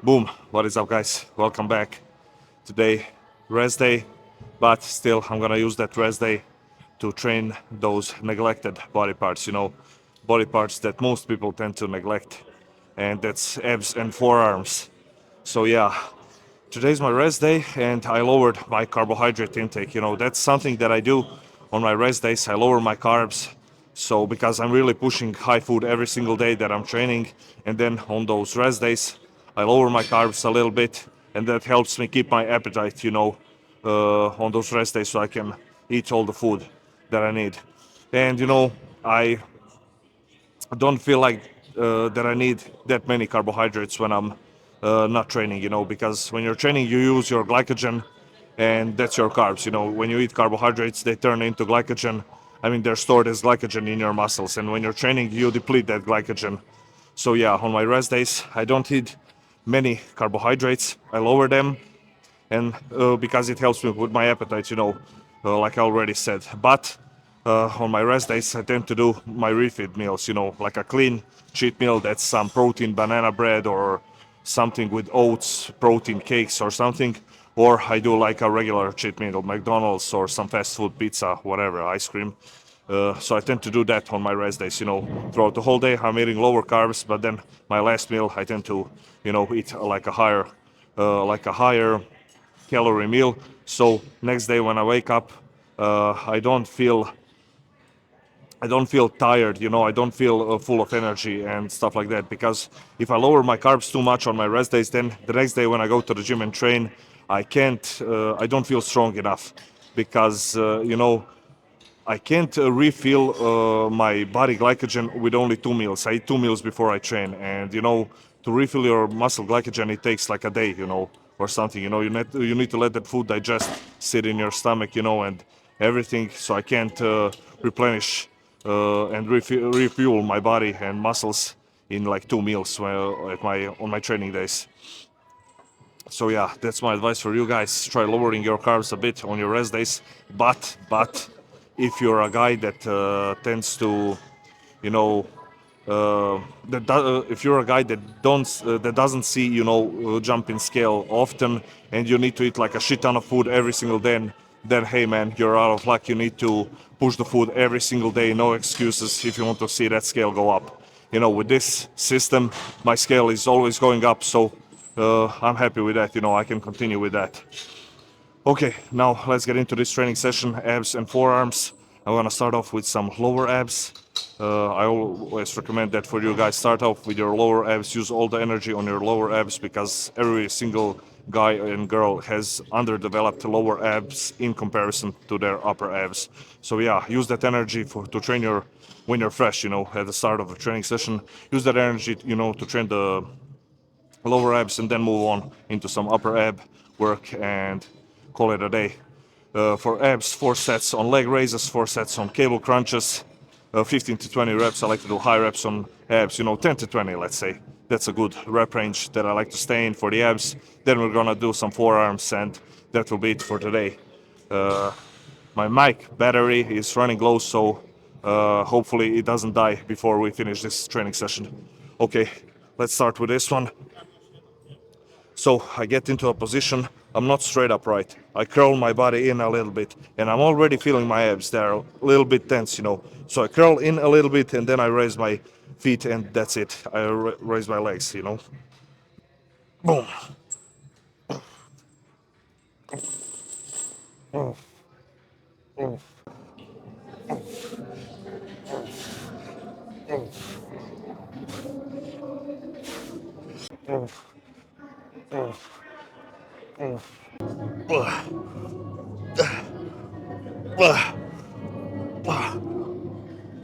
Boom, what is up, guys? Welcome back. Today, rest day, but still, I'm gonna use that rest day to train those neglected body parts, body parts that most people tend to neglect, and that's abs and forearms. So, yeah, today's my rest day, and I lowered my carbohydrate intake. That's something that I do on my rest days. I lower my carbs. So, because I'm really pushing high food every single day that I'm training, and then on those rest days, I lower my carbs a little bit, and that helps me keep my appetite, on those rest days so I can eat all the food that I need. And, I don't feel like that I need that many carbohydrates when I'm not training, because when you're training, you use your glycogen and that's your carbs. When you eat carbohydrates, they turn into glycogen. I mean, they're stored as glycogen in your muscles. And when you're training, you deplete that glycogen. So, yeah, on my rest days, I don't eat many carbohydrates. I lower them and because it helps me with my appetite, like I already said. But on my rest days, I tend to do my refeed meals, like a clean cheat meal that's some protein banana bread or something with oats, protein cakes or something. Or I do like a regular cheat meal, McDonald's or some fast food pizza, whatever, ice cream. So I tend to do that on my rest days. Throughout the whole day, I'm eating lower carbs, but then my last meal, I tend to, eat like a higher calorie meal. So next day when I wake up, I don't feel tired. I don't feel full of energy and stuff like that. Because if I lower my carbs too much on my rest days, then the next day when I go to the gym and train, I can't. I don't feel strong enough because I can't refill my body glycogen with only 2 meals. I eat 2 meals before I train, and to refill your muscle glycogen, it takes like a day, or something. You need to let that food digest, sit in your stomach, and everything. So I can't replenish and refuel my body and muscles in like 2 meals on my training days. So yeah, that's my advice for you guys. Try lowering your carbs a bit on your rest days. But if you're a guy that tends to, you know, if you're a guy that doesn't see, jump in scale often, and you need to eat like a shit ton of food every single day, then hey man, you're out of luck. You need to push the food every single day. No excuses if you want to see that scale go up. With this system, my scale is always going up, so I'm happy with that. I can continue with that. Okay, now let's get into this training session, abs and forearms. I'm gonna start off with some lower abs. I always recommend that for you guys. Start off with your lower abs. Use all the energy on your lower abs because every single guy and girl has underdeveloped lower abs in comparison to their upper abs. So yeah, use that energy to train when you're fresh. At the start of a training session, use that energy, to train the lower abs and then move on into some upper ab work and call it a day. For abs, 4 sets on leg raises, 4 sets on cable crunches, 15 to 20 reps. I like to do high reps on abs, 10 to 20, let's say. That's a good rep range that I like to stay in for the abs. Then we're gonna do some forearms, and that will be it for today. My mic battery is running low, so hopefully it doesn't die before we finish this training session. Okay, let's start with this one. So I get into a position, I'm not straight upright. I curl my body in a little bit, and I'm already feeling my abs. They're a little bit tense, So I curl in a little bit, and then I raise my feet, and that's it. I raise my legs, Boom.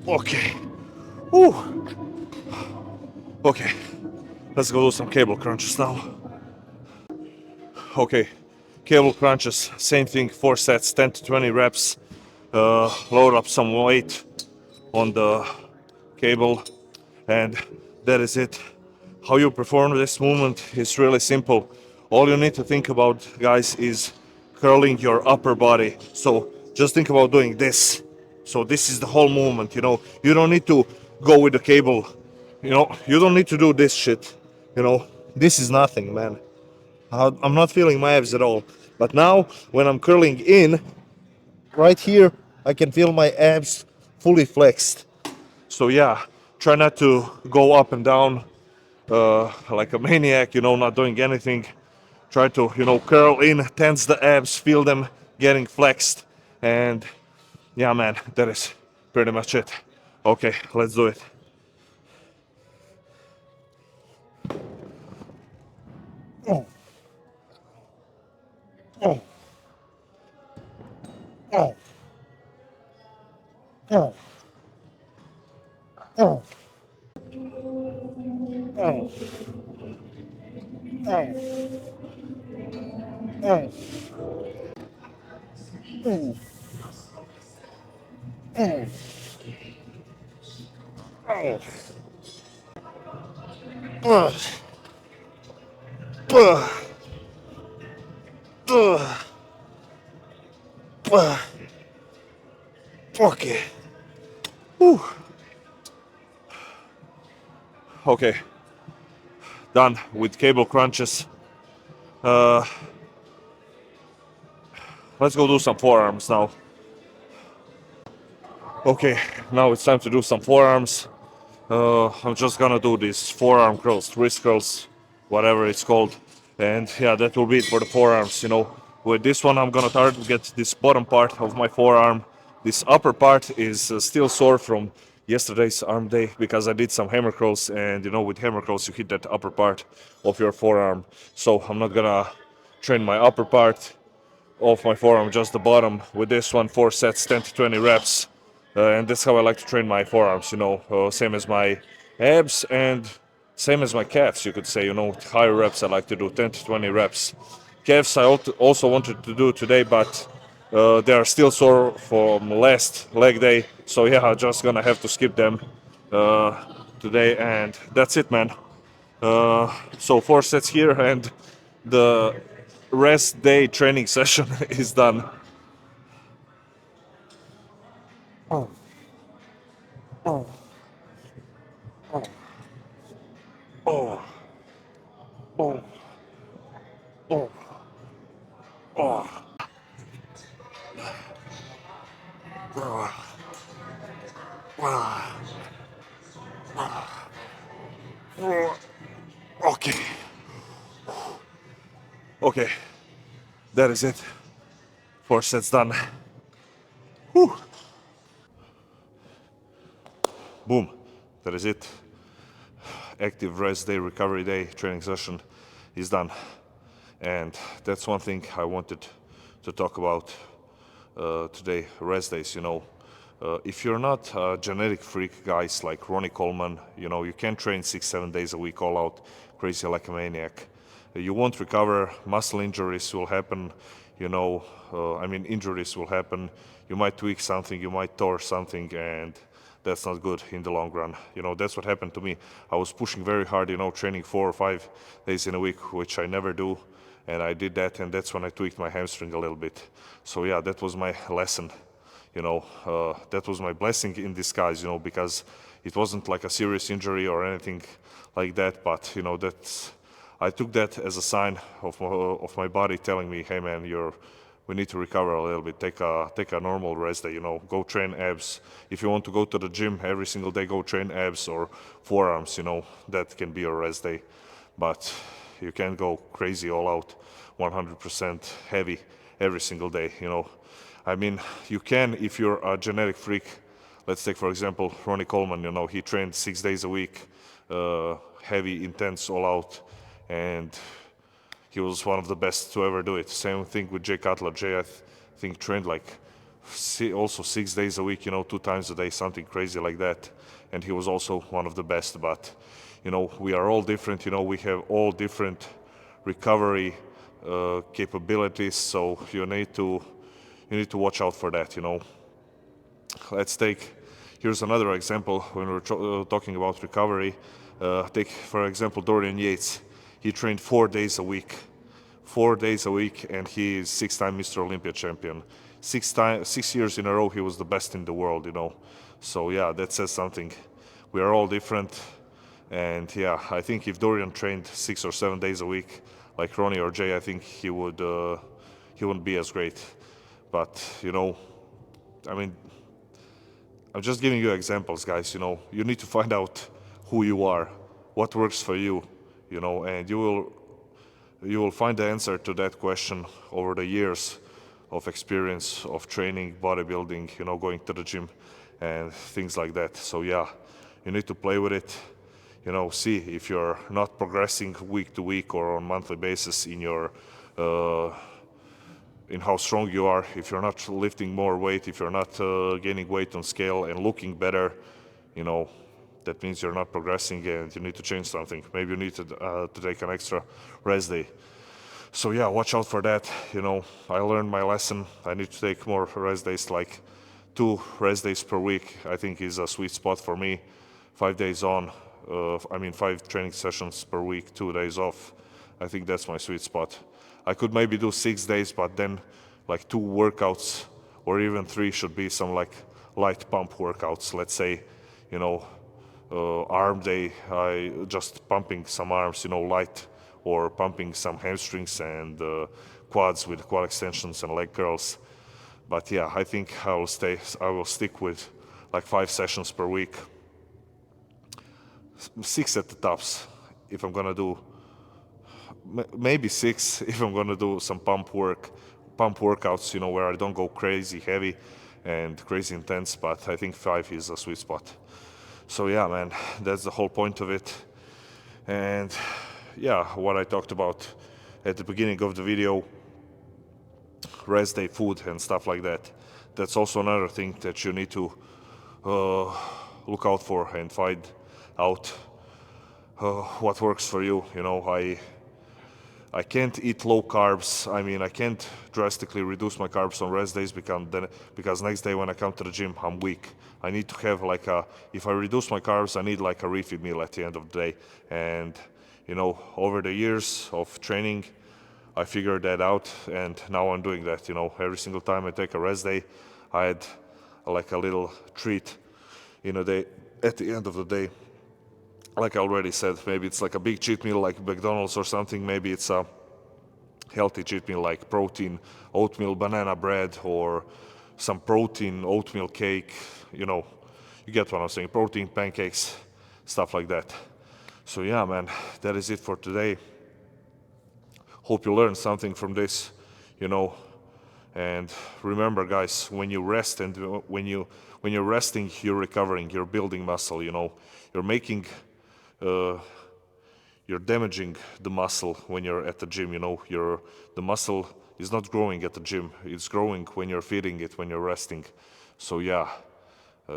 Okay. Whew. Okay. Let's go do some cable crunches now. Okay. Cable crunches, same thing, 4 sets, 10 to 20 reps. Load up some weight on the cable, and that is it. How you perform this movement is really simple. All you need to think about, guys, is curling your upper body. So just think about doing this. So this is the whole movement. You don't need to go with the cable. You don't need to do this shit. This is nothing, man. I'm not feeling my abs at all. But now, when I'm curling in, right here, I can feel my abs fully flexed. So yeah, try not to go up and down like a maniac, not doing anything. Try to, curl in, tense the abs, feel them getting flexed. And yeah, man, that is pretty much it. Okay, let's do it. Oh, oh, oh, oh, oh, oh, oh, oh, oh, oh. Ugh, ugh, ugh, ugh. Okay. Whew. Okay, done with cable crunches. Uh, let's go do some forearms now. Okay, now it's time to do some forearms. I'm just gonna do these forearm curls, wrist curls, whatever it's called. And yeah, that will be it for the forearms, With this one, I'm gonna target this bottom part of my forearm. This upper part is still sore from yesterday's arm day because I did some hammer curls, and with hammer curls, you hit that upper part of your forearm. So I'm not gonna train my upper part of my forearm, just the bottom. With this one, 4 sets, 10 to 20 reps. And that's how I like to train my forearms, same as my abs and same as my calves, you could say, higher reps I like to do, 10 to 20 reps. Calves I also wanted to do today, but they are still sore from last leg day. So yeah, I'm just gonna have to skip them today, and that's it, man. So 4 sets here, and the rest day training session is done. Oh, oh, oh, oh, oh, oh, oh, oh. Okay, okay, that is it. 4 sets done. Whew. Boom, that is it. Active rest day, recovery day, training session is done. And that's one thing I wanted to talk about today, rest days, if you're not a genetic freak, guys like Ronnie Coleman, you can train 6, 7 days a week all out, crazy like a maniac. You won't recover, muscle injuries will happen, injuries will happen. You might tweak something, you might tear something, and that's not good in the long run. That's what happened to me. I was pushing very hard, training 4 or 5 days in a week, which I never do. And I did that, and that's when I tweaked my hamstring a little bit. So yeah, that was my lesson. That was my blessing in disguise, because it wasn't like a serious injury or anything like that. But I took that as a sign of my body telling me, hey man, we need to recover a little bit. Take a normal rest day. Go train abs. If you want to go to the gym every single day, go train abs or forearms. That can be your rest day. But you can't go crazy all out, 100% heavy every single day. You can if you're a genetic freak. Let's take, for example, Ronnie Coleman. He trained 6 days a week, heavy, intense, all out, and he was one of the best to ever do it. Same thing with Jay Cutler. Jay, I think, trained like also 6 days a week, 2 times a day, something crazy like that. And he was also one of the best. But, we are all different. We have all different recovery capabilities. So you need to watch out for that. Here's another example when we're talking about recovery. Take, for example, Dorian Yates. He trained 4 days a week. 4 days a week, and he is 6-time Mr. Olympia champion. 6 years in a row, he was the best in the world, So yeah, that says something. We are all different, And yeah, I think if Dorian trained 6 or 7 days a week like Ronnie or Jay, I think he wouldn't be as great. But I mean, I'm just giving you examples, guys. You need to find out who you are, what works for you, and you will find the answer to that question over the years of experience of training, bodybuilding, going to the gym and things like that. So yeah, you need to play with it. See if you're not progressing week to week or on monthly basis in how strong you are, if you're not lifting more weight, if you're not gaining weight on scale and looking better, that means you're not progressing and you need to change something. Maybe you need to take an extra rest day. So yeah, watch out for that. I learned my lesson. I need to take more rest days, like 2 rest days per week. I think is a sweet spot for me. 5 days on, 5 training sessions per week, 2 days off. I think that's my sweet spot. I could maybe do 6 days, but then like 2 workouts or even 3 should be some like light pump workouts. Let's say, arm day, I just pumping some arms, light, or pumping some hamstrings and quads with quad extensions and leg curls. But yeah, I think I will stick with like 5 sessions per week, 6 at the tops if I'm gonna do, maybe 6 if I'm gonna do some pump workouts, where I don't go crazy heavy and crazy intense. But I think 5 is a sweet spot. So yeah, man, that's the whole point of it. And yeah, what I talked about at the beginning of the video, rest day, food and stuff like that, that's also another thing that you need to look out for and find out what works for you. I can't eat low carbs. I can't drastically reduce my carbs on rest days because next day when I come to the gym, I'm weak. I need to have if I reduce my carbs, I need like a refeed meal at the end of the day. And over the years of training, I figured that out, and now I'm doing that. Every single time I take a rest day, I had like a little treat in a day at the end of the day. Like I already said, maybe it's like a big cheat meal like McDonald's or something. Maybe it's a healthy cheat meal like protein, oatmeal, banana bread, or some protein oatmeal cake. You get what I'm saying, protein pancakes, stuff like that. So yeah, man, that is it for today. Hope you learned something from this, and remember, guys, when you rest and when you're resting, you're recovering, you're building muscle. You're making you're damaging the muscle when you're at the gym. The muscle is not growing at the gym, it's growing when you're feeding it, when you're resting. So yeah,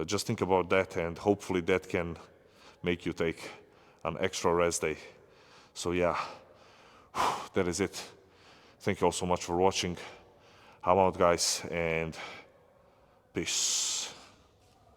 just think about that, and hopefully that can make you take an extra rest day. So yeah, that is it. Thank you all so much for watching. I'm out, guys, and peace.